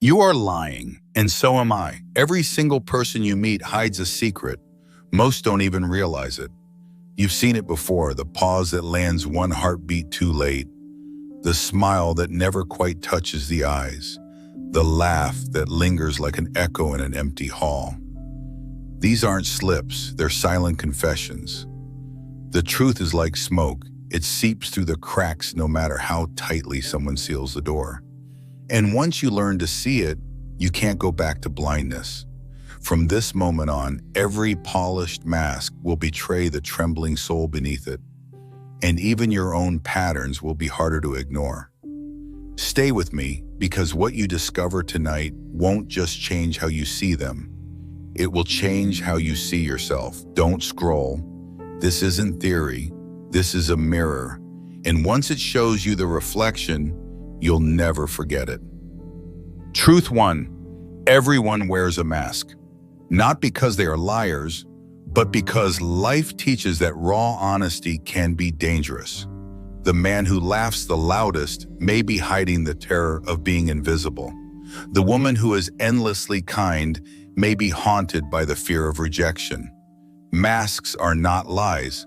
You are lying, and so am I. Every single person you meet hides a secret. Most don't even realize it. You've seen it before, the pause that lands one heartbeat too late, the smile that never quite touches the eyes, the laugh that lingers like an echo in an empty hall. These aren't slips, they're silent confessions. The truth is like smoke. It seeps through the cracks no matter how tightly someone seals the door. And once you learn to see it, you can't go back to blindness. From this moment on, every polished mask will betray the trembling soul beneath it, and even your own patterns will be harder to ignore. Stay with me, because what you discover tonight won't just change how you see them. It will change how you see yourself. Don't scroll. This isn't theory. This is a mirror. And once it shows you the reflection, you'll never forget it. Truth 1. Everyone wears a mask. Not because they are liars, but because life teaches that raw honesty can be dangerous. The man who laughs the loudest may be hiding the terror of being invisible. The woman who is endlessly kind may be haunted by the fear of rejection. Masks are not lies,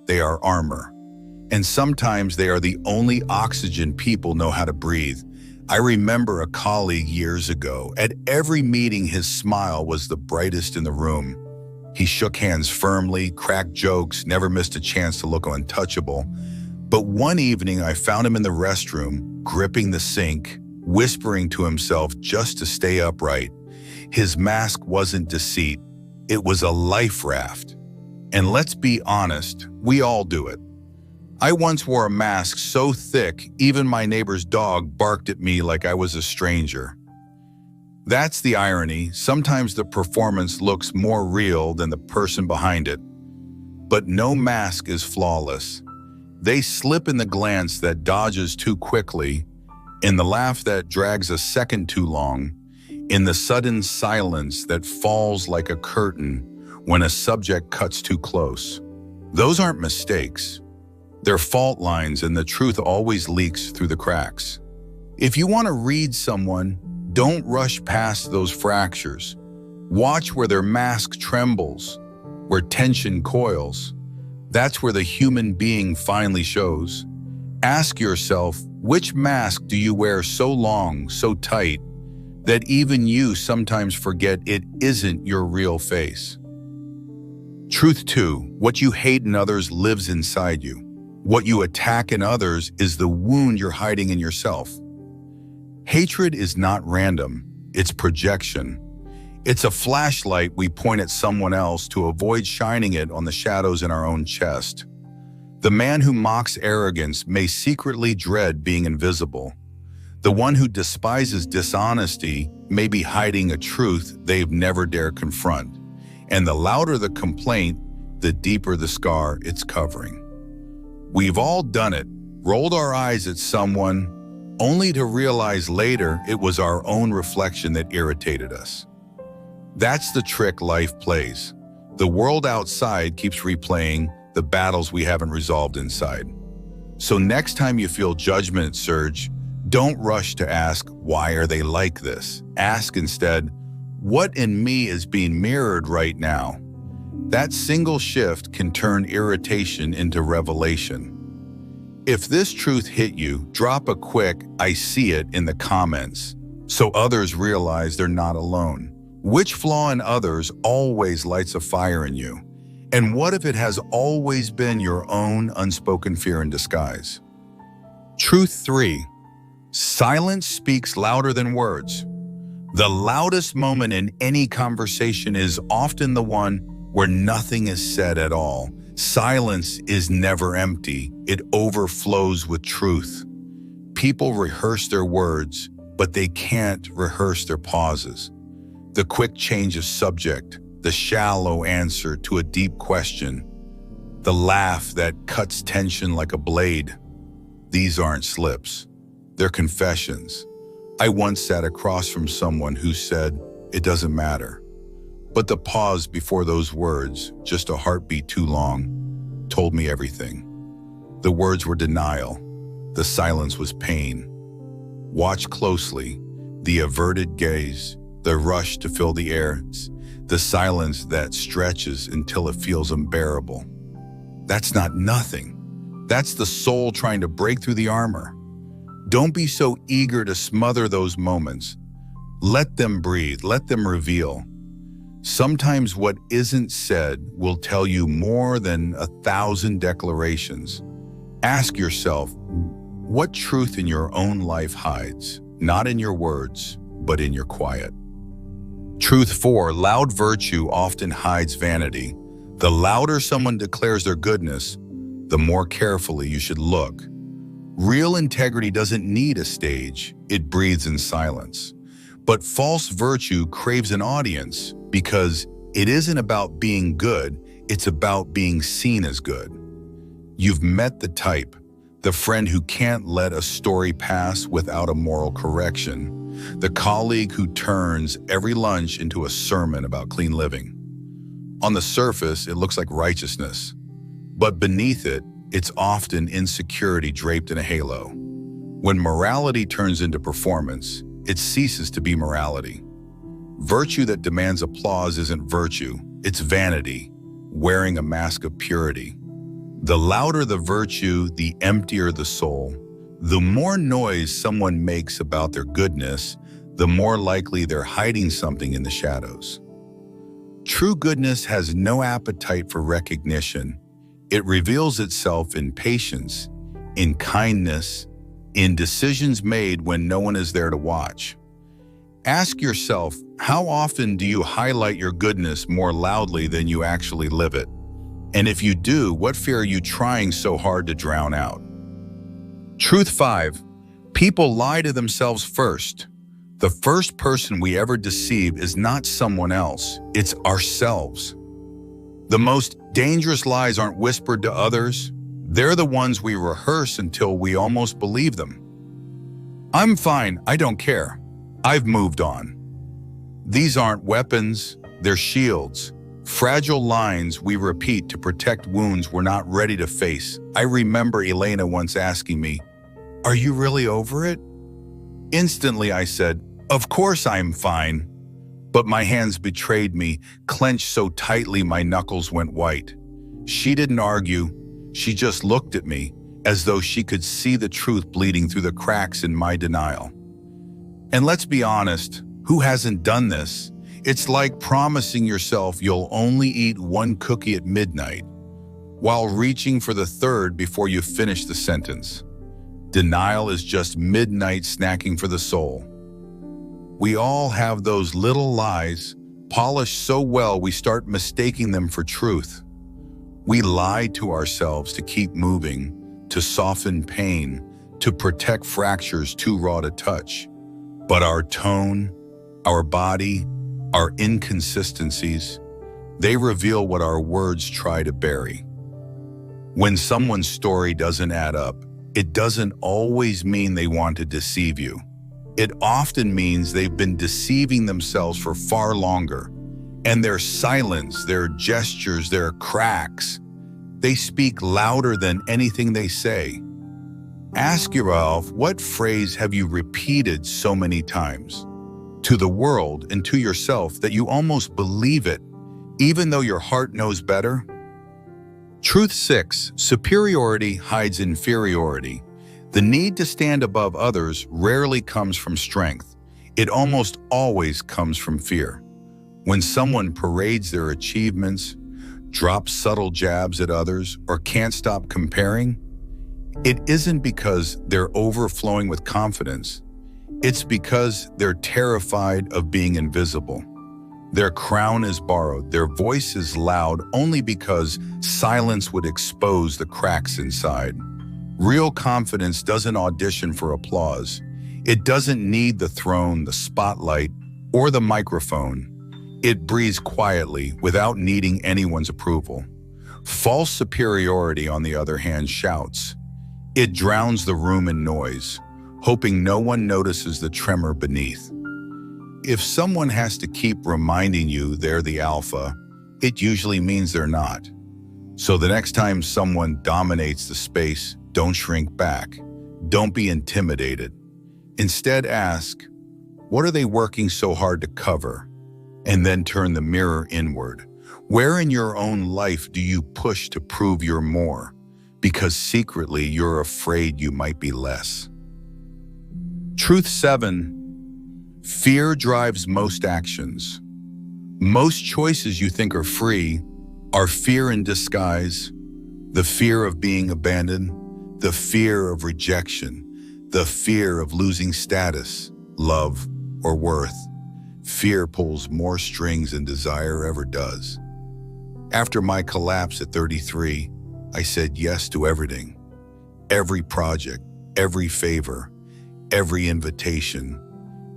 they are armor. And sometimes they are the only oxygen people know how to breathe. I remember a colleague years ago. At every meeting, his smile was the brightest in the room. He shook hands firmly, cracked jokes, never missed a chance to look untouchable. But one evening, I found him in the restroom, gripping the sink, whispering to himself just to stay upright. His mask wasn't deceit, it was a life raft. And let's be honest, we all do it. I once wore a mask so thick, even my neighbor's dog barked at me like I was a stranger. That's the irony. Sometimes the performance looks more real than the person behind it. But no mask is flawless. They slip in the glance that dodges too quickly, in the laugh that drags a second too long, in the sudden silence that falls like a curtain when a subject cuts too close. Those aren't mistakes. They're fault lines, and the truth always leaks through the cracks. If you want to read someone, don't rush past those fractures. Watch where their mask trembles, where tension coils. That's where the human being finally shows. Ask yourself, which mask do you wear so long, so tight, that even you sometimes forget it isn't your real face? Truth 2, what you hate in others lives inside you. What you attack in others is the wound you're hiding in yourself. Hatred is not random, it's projection. It's a flashlight we point at someone else to avoid shining it on the shadows in our own chest. The man who mocks arrogance may secretly dread being invisible. The one who despises dishonesty may be hiding a truth they've never dared confront. And the louder the complaint, the deeper the scar it's covering. We've all done it, rolled our eyes at someone, only to realize later it was our own reflection that irritated us. That's the trick life plays. The world outside keeps replaying the battles we haven't resolved inside. So next time you feel judgment surge, don't rush to ask, why are they like this? Ask instead, what in me is being mirrored right now? That single shift can turn irritation into revelation. If this truth hit you, drop a quick "I see it" in the comments so others realize they're not alone. Which flaw in others always lights a fire in you? And what if it has always been your own unspoken fear in disguise? Truth 3. Silence speaks louder than words. The loudest moment in any conversation is often the one where nothing is said at all. Silence is never empty. It overflows with truth. People rehearse their words, but they can't rehearse their pauses. The quick change of subject, the shallow answer to a deep question, the laugh that cuts tension like a blade. These aren't slips. They're confessions. I once sat across from someone who said, "It doesn't matter." But the pause before those words, just a heartbeat too long, told me everything. The words were denial. The silence was pain. Watch closely, The averted gaze, the rush to fill the air, the silence that stretches until it feels unbearable. That's not nothing. That's the soul trying to break through the armor. Don't be so eager to smother those moments. Let them breathe, let them reveal. Sometimes what isn't said will tell you more than 1,000 declarations. Ask yourself, what truth in your own life hides, not in your words, but in your quiet? Truth 4, loud virtue often hides vanity. The louder someone declares their goodness, the more carefully you should look. Real integrity doesn't need a stage, it breathes in silence. But false virtue craves an audience because it isn't about being good, it's about being seen as good. You've met the type, the friend who can't let a story pass without a moral correction, the colleague who turns every lunch into a sermon about clean living. On the surface, it looks like righteousness, but beneath it, it's often insecurity draped in a halo. When morality turns into performance, it ceases to be morality. Virtue that demands applause isn't virtue, it's vanity, wearing a mask of purity. The louder the virtue, the emptier the soul. The more noise someone makes about their goodness, the more likely they're hiding something in the shadows. True goodness has no appetite for recognition. It reveals itself in patience, in kindness, in decisions made when no one is there to watch. Ask yourself, how often do you highlight your goodness more loudly than you actually live it? And if you do, what fear are you trying so hard to drown out? Truth 5, people lie to themselves first. The first person we ever deceive is not someone else, it's ourselves. The most dangerous lies aren't whispered to others, they're the ones we rehearse until we almost believe them. I'm fine, I don't care. I've moved on. These aren't weapons, they're shields. Fragile lines we repeat to protect wounds we're not ready to face. I remember Elena once asking me, "Are you really over it?" Instantly I said, "Of course I'm fine." But my hands betrayed me, clenched so tightly my knuckles went white. She didn't argue, she just looked at me, as though she could see the truth bleeding through the cracks in my denial. And let's be honest, who hasn't done this? It's like promising yourself you'll only eat one cookie at midnight, while reaching for the third before you finish the sentence. Denial is just midnight snacking for the soul. We all have those little lies, polished so well we start mistaking them for truth. We lie to ourselves to keep moving, to soften pain, to protect fractures too raw to touch. But our tone, our body, our inconsistencies, they reveal what our words try to bury. When someone's story doesn't add up, it doesn't always mean they want to deceive you. It often means they've been deceiving themselves for far longer, and their silence, their gestures, their cracks, they speak louder than anything they say. Ask yourself, what phrase have you repeated so many times to the world and to yourself that you almost believe it, even though your heart knows better? Truth 6, superiority hides inferiority. The need to stand above others rarely comes from strength. It almost always comes from fear. When someone parades their achievements, drops subtle jabs at others, or can't stop comparing, it isn't because they're overflowing with confidence. It's because they're terrified of being invisible. Their crown is borrowed, their voice is loud only because silence would expose the cracks inside. Real confidence doesn't audition for applause. It doesn't need the throne, the spotlight, or the microphone. It breathes quietly without needing anyone's approval. False superiority, on the other hand, shouts. It drowns the room in noise, hoping no one notices the tremor beneath. If someone has to keep reminding you they're the alpha, it usually means they're not. So the next time someone dominates the space, don't shrink back. Don't be intimidated. Instead ask, What are they working so hard to cover? And then turn the mirror inward. Where in your own life do you push to prove you're more? Because secretly you're afraid you might be less. Truth 7. Fear drives most actions. Most choices you think are free are fear in disguise. The fear of being abandoned, the fear of rejection, the fear of losing status, love, or worth. Fear pulls more strings than desire ever does. After my collapse at 33, I said yes to everything. Every project, every favor, every invitation.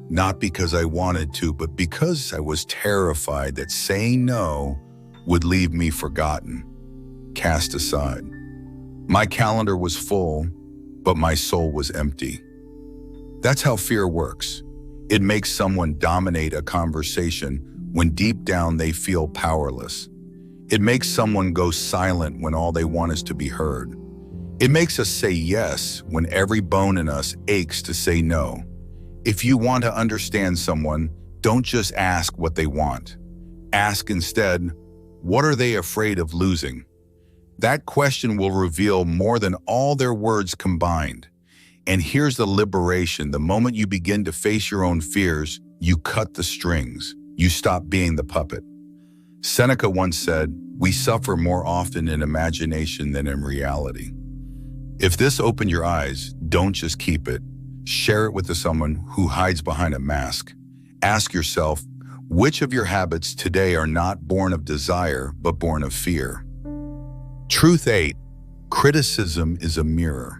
Not because I wanted to, but because I was terrified that saying no would leave me forgotten, cast aside. My calendar was full, but my soul was empty. That's how fear works. It makes someone dominate a conversation when deep down they feel powerless. It makes someone go silent when all they want is to be heard. It makes us say yes when every bone in us aches to say no. If you want to understand someone, don't just ask what they want. Ask instead, what are they afraid of losing? That question will reveal more than all their words combined. And here's the liberation. The moment you begin to face your own fears, you cut the strings. You stop being the puppet. Seneca once said, "We suffer more often in imagination than in reality." If this opened your eyes, don't just keep it. Share it with someone who hides behind a mask. Ask yourself, which of your habits today are not born of desire, but born of fear? Truth 8. Criticism is a mirror.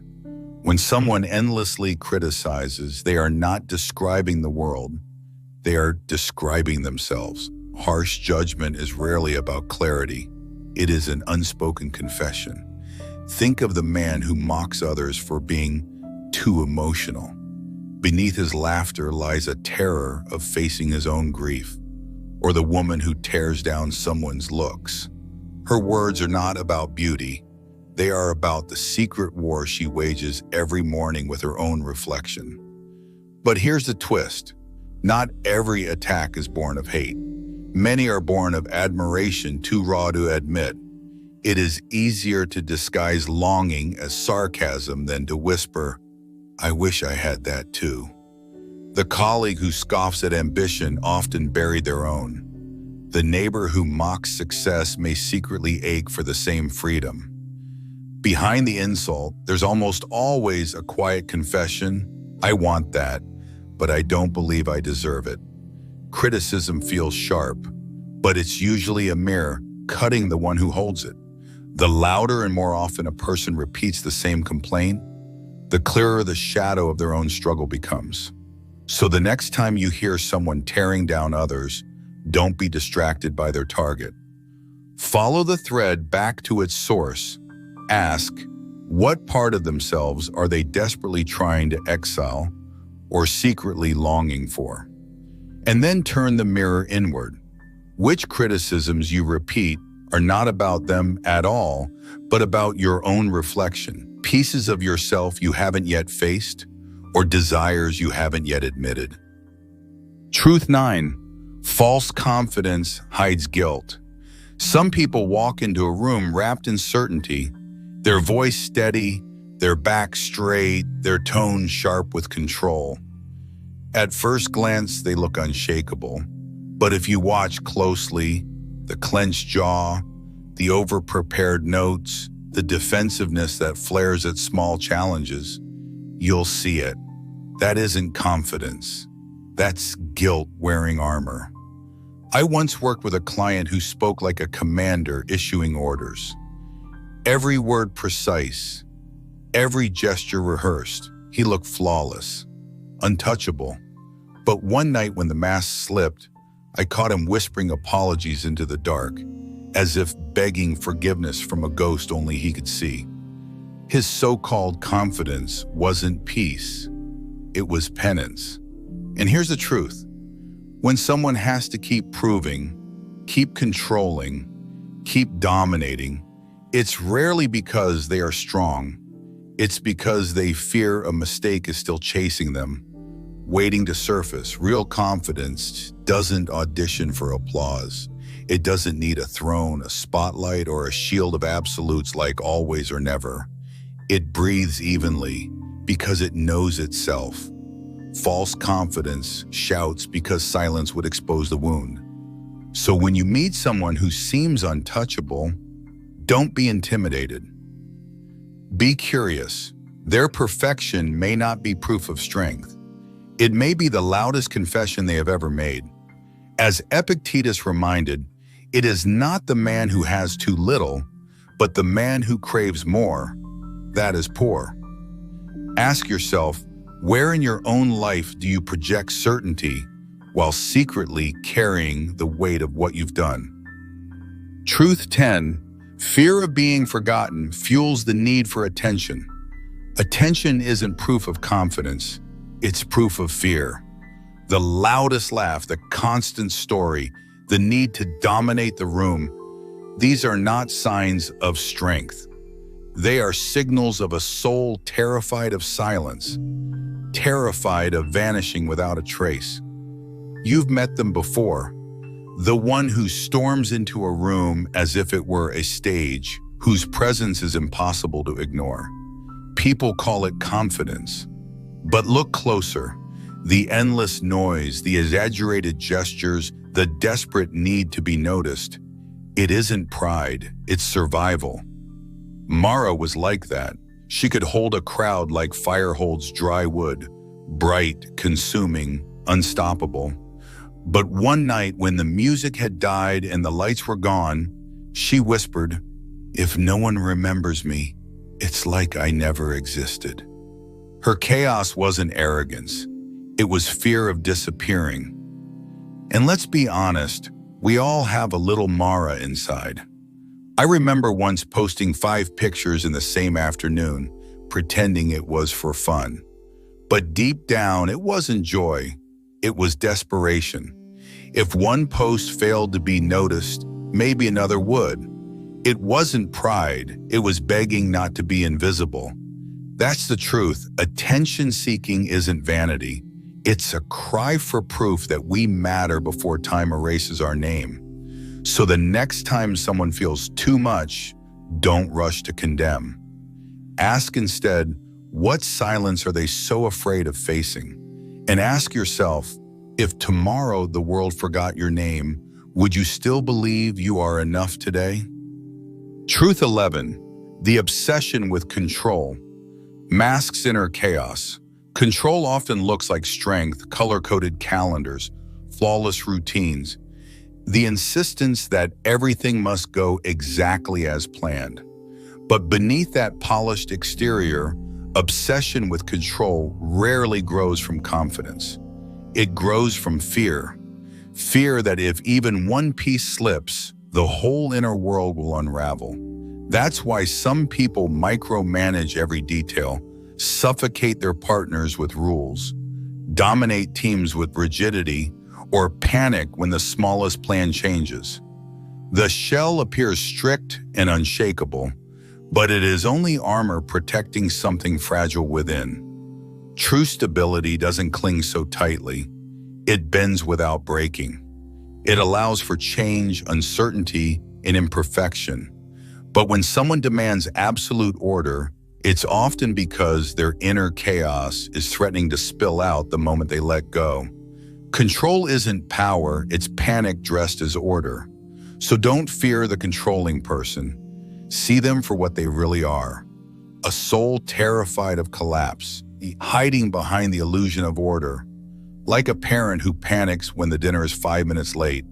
When someone endlessly criticizes, they are not describing the world. They are describing themselves. Harsh judgment is rarely about clarity. It is an unspoken confession. Think of the man who mocks others for being too emotional. Beneath his laughter lies a terror of facing his own grief. Or the woman who tears down someone's looks. Her words are not about beauty. They are about the secret war she wages every morning with her own reflection. But here's the twist. Not every attack is born of hate. Many are born of admiration too raw to admit. It is easier to disguise longing as sarcasm than to whisper, "I wish I had that too." The colleague who scoffs at ambition often buried their own. The neighbor who mocks success may secretly ache for the same freedom. Behind the insult, there's almost always a quiet confession, "I want that, but I don't believe I deserve it." Criticism feels sharp, but it's usually a mirror cutting the one who holds it. The louder and more often a person repeats the same complaint, the clearer the shadow of their own struggle becomes. So the next time you hear someone tearing down others, don't be distracted by their target. Follow the thread back to its source. Ask, what part of themselves are they desperately trying to exile or secretly longing for? And then turn the mirror inward. Which criticisms you repeat are not about them at all, but about your own reflection, pieces of yourself you haven't yet faced, or desires you haven't yet admitted. Truth 9. False confidence hides guilt. Some people walk into a room wrapped in certainty, their voice steady, their back straight, their tone sharp with control. At first glance, they look unshakable. But if you watch closely, the clenched jaw, the over-prepared notes, the defensiveness that flares at small challenges, you'll see it. That isn't confidence. That's guilt wearing armor. I once worked with a client who spoke like a commander issuing orders. Every word precise, every gesture rehearsed. He looked flawless, untouchable. But one night when the mask slipped, I caught him whispering apologies into the dark, as if begging forgiveness from a ghost only he could see. His so-called confidence wasn't peace, it was penance. And here's the truth. When someone has to keep proving, keep controlling, keep dominating, it's rarely because they are strong. It's because they fear a mistake is still chasing them. waiting to surface. Real confidence doesn't audition for applause. It doesn't need a throne, a spotlight, or a shield of absolutes like always or never. It breathes evenly because it knows itself. False confidence shouts because silence would expose the wound. So when you meet someone who seems untouchable, don't be intimidated. Be curious. Their perfection may not be proof of strength. It may be the loudest confession they have ever made. As Epictetus reminded, it is not the man who has too little, but the man who craves more, that is poor. Ask yourself, where in your own life do you project certainty while secretly carrying the weight of what you've done? Truth 10. Fear of being forgotten fuels the need for attention. Attention isn't proof of confidence, it's proof of fear. The loudest laugh, the constant story, the need to dominate the room, these are not signs of strength. They are signals of a soul terrified of silence, terrified of vanishing without a trace. You've met them before. The one who storms into a room as if it were a stage, whose presence is impossible to ignore. People call it confidence. But look closer. The endless noise, the exaggerated gestures, the desperate need to be noticed. It isn't pride, it's survival. Mara was like that. She could hold a crowd like fire holds dry wood, bright, consuming, unstoppable. But one night when the music had died and the lights were gone, she whispered, "If no one remembers me, it's like I never existed." Her chaos wasn't arrogance. It was fear of disappearing. And let's be honest, we all have a little Mara inside. I remember once posting 5 pictures in the same afternoon, pretending it was for fun. But deep down, it wasn't joy. It was desperation. If one post failed to be noticed, maybe another would. It wasn't pride. It was begging not to be invisible. That's the truth. Attention-seeking isn't vanity. It's a cry for proof that we matter before time erases our name. So the next time someone feels too much, don't rush to condemn. Ask instead, what silence are they so afraid of facing? And ask yourself, if tomorrow the world forgot your name, would you still believe you are enough today? Truth 11. The obsession with control masks inner chaos. Control often looks like strength, color-coded calendars, flawless routines, the insistence that everything must go exactly as planned. But beneath that polished exterior, obsession with control rarely grows from confidence. It grows from fear. Fear that if even one piece slips, the whole inner world will unravel. That's why some people micromanage every detail, suffocate their partners with rules, dominate teams with rigidity, or panic when the smallest plan changes. The shell appears strict and unshakable, but it is only armor protecting something fragile within. True stability doesn't cling so tightly. It bends without breaking. It allows for change, uncertainty, and imperfection. But when someone demands absolute order, it's often because their inner chaos is threatening to spill out the moment they let go. Control isn't power, it's panic dressed as order. So don't fear the controlling person. See them for what they really are. A soul terrified of collapse, hiding behind the illusion of order. Like a parent who panics when the dinner is 5 minutes late,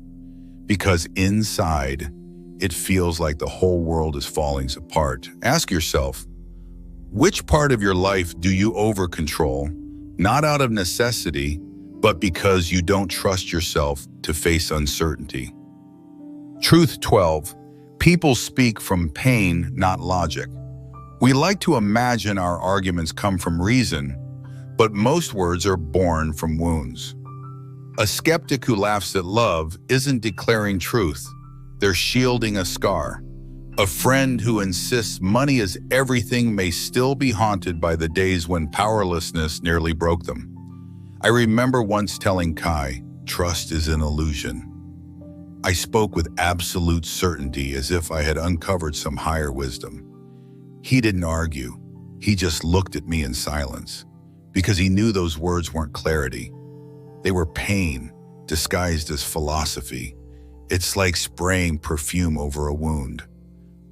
because inside, it feels like the whole world is falling apart. Ask yourself, which part of your life do you over-control, not out of necessity, but because you don't trust yourself to face uncertainty? Truth 12. People speak from pain, not logic. We like to imagine our arguments come from reason, but most words are born from wounds. A skeptic who laughs at love isn't declaring truth. They're shielding a scar. A friend who insists money is everything may still be haunted by the days when powerlessness nearly broke them. I remember once telling Kai, trust is an illusion. I spoke with absolute certainty as if I had uncovered some higher wisdom. He didn't argue. He just looked at me in silence because he knew those words weren't clarity. They were pain disguised as philosophy. It's like spraying perfume over a wound,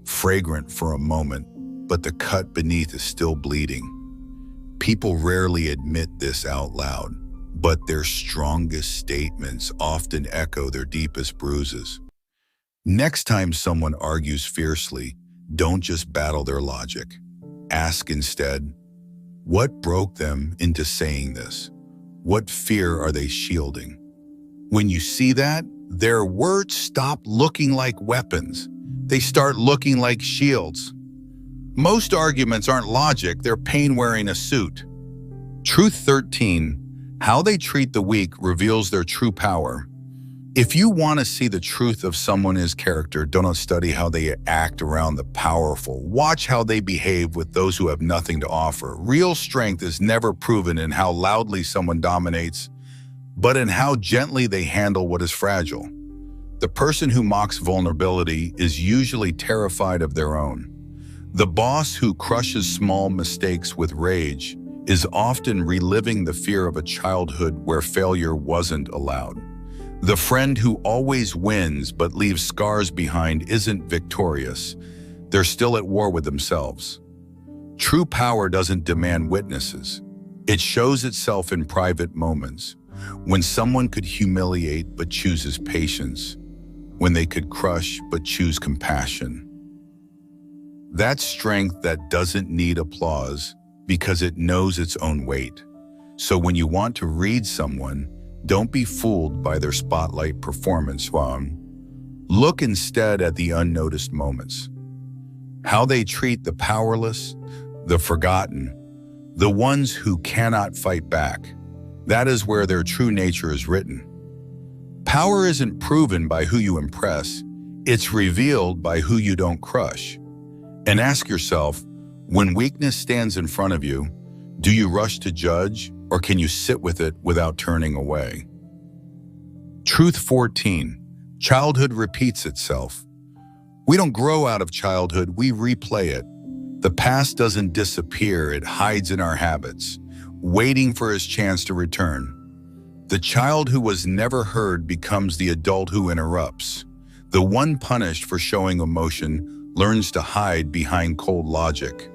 fragrant for a moment, but the cut beneath is still bleeding. People rarely admit this out loud, but their strongest statements often echo their deepest bruises. Next time someone argues fiercely, don't just battle their logic. Ask instead, what broke them into saying this? What fear are they shielding? When you see that, their words stop looking like weapons. They start looking like shields. Most arguments aren't logic, they're pain wearing a suit. Truth 13, how they treat the weak reveals their true power. If you want to see the truth of someone's character, don't study how they act around the powerful. Watch how they behave with those who have nothing to offer. Real strength is never proven in how loudly someone dominates, but in how gently they handle what is fragile. The person who mocks vulnerability is usually terrified of their own. The boss who crushes small mistakes with rage is often reliving the fear of a childhood where failure wasn't allowed. The friend who always wins but leaves scars behind isn't victorious. They're still at war with themselves. True power doesn't demand witnesses. It shows itself in private moments, when someone could humiliate but chooses patience, when they could crush but choose compassion. That's strength that doesn't need applause because it knows its own weight. So when you want to read someone, don't be fooled by their spotlight performance. Look instead at the unnoticed moments. How they treat the powerless, the forgotten, the ones who cannot fight back. That is where their true nature is written. Power isn't proven by who you impress, it's revealed by who you don't crush. And ask yourself, when weakness stands in front of you, do you rush to judge or can you sit with it without turning away? Truth 14, childhood repeats itself. We don't grow out of childhood, we replay it. The past doesn't disappear, it hides in our habits, waiting for its chance to return. The child who was never heard becomes the adult who interrupts. The one punished for showing emotion learns to hide behind cold logic.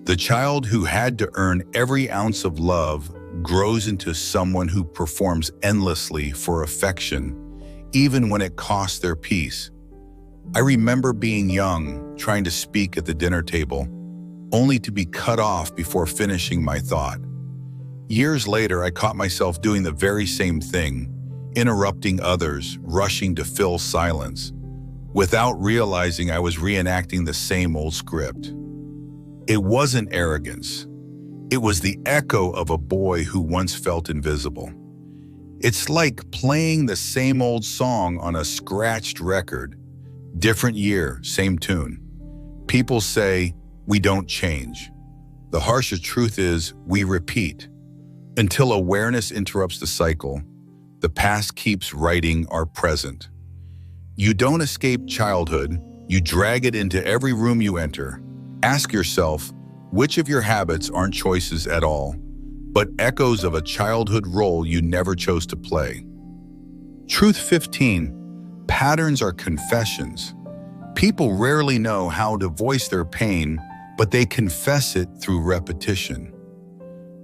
The child who had to earn every ounce of love grows into someone who performs endlessly for affection, even when it costs their peace. I remember being young, trying to speak at the dinner table, only to be cut off before finishing my thought. Years later, I caught myself doing the very same thing, interrupting others, rushing to fill silence, without realizing I was reenacting the same old script. It wasn't arrogance. It was the echo of a boy who once felt invisible. It's like playing the same old song on a scratched record. Different year, same tune. People say, we don't change. The harsher truth is, we repeat. Until awareness interrupts the cycle, the past keeps writing our present. You don't escape childhood, you drag it into every room you enter. Ask yourself, which of your habits aren't choices at all, but echoes of a childhood role you never chose to play? Truth 15, patterns are confessions. People rarely know how to voice their pain, but they confess it through repetition.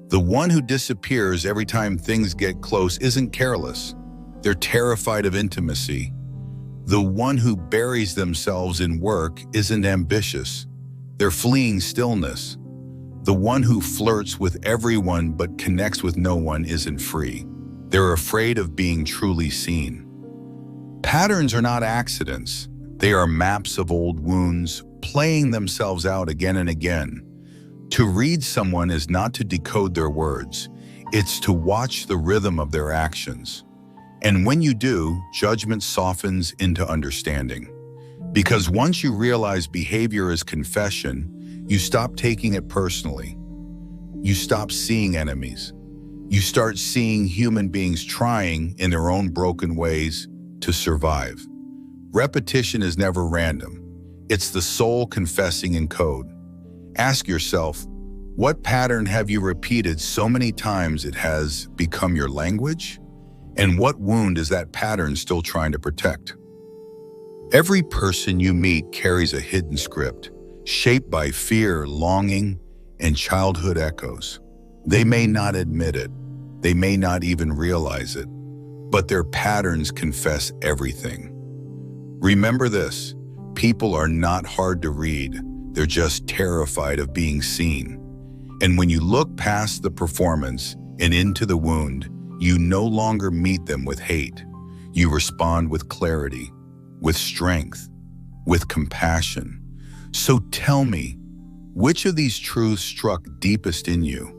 The one who disappears every time things get close isn't careless. They're terrified of intimacy. The one who buries themselves in work isn't ambitious. They're fleeing stillness. The one who flirts with everyone but connects with no one isn't free. They're afraid of being truly seen. Patterns are not accidents. They are maps of old wounds, playing themselves out again and again. To read someone is not to decode their words. It's to watch the rhythm of their actions. And when you do, judgment softens into understanding. Because once you realize behavior is confession, you stop taking it personally. You stop seeing enemies. You start seeing human beings trying in their own broken ways to survive. Repetition is never random. It's the soul confessing in code. Ask yourself, what pattern have you repeated so many times it has become your language? And what wound is that pattern still trying to protect? Every person you meet carries a hidden script, shaped by fear, longing, and childhood echoes. They may not admit it, they may not even realize it, but their patterns confess everything. Remember this, people are not hard to read, they're just terrified of being seen. And when you look past the performance and into the wound, you no longer meet them with hate. You respond with clarity, with strength, with compassion. So tell me, which of these truths struck deepest in you?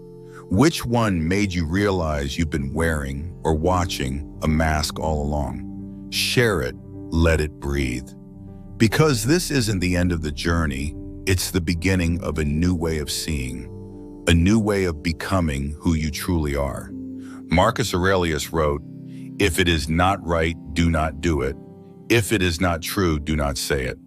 Which one made you realize you've been wearing or watching a mask all along? Share it, let it breathe. Because this isn't the end of the journey, it's the beginning of a new way of seeing, a new way of becoming who you truly are. Marcus Aurelius wrote, "If it is not right, do not do it. If it is not true, do not say it."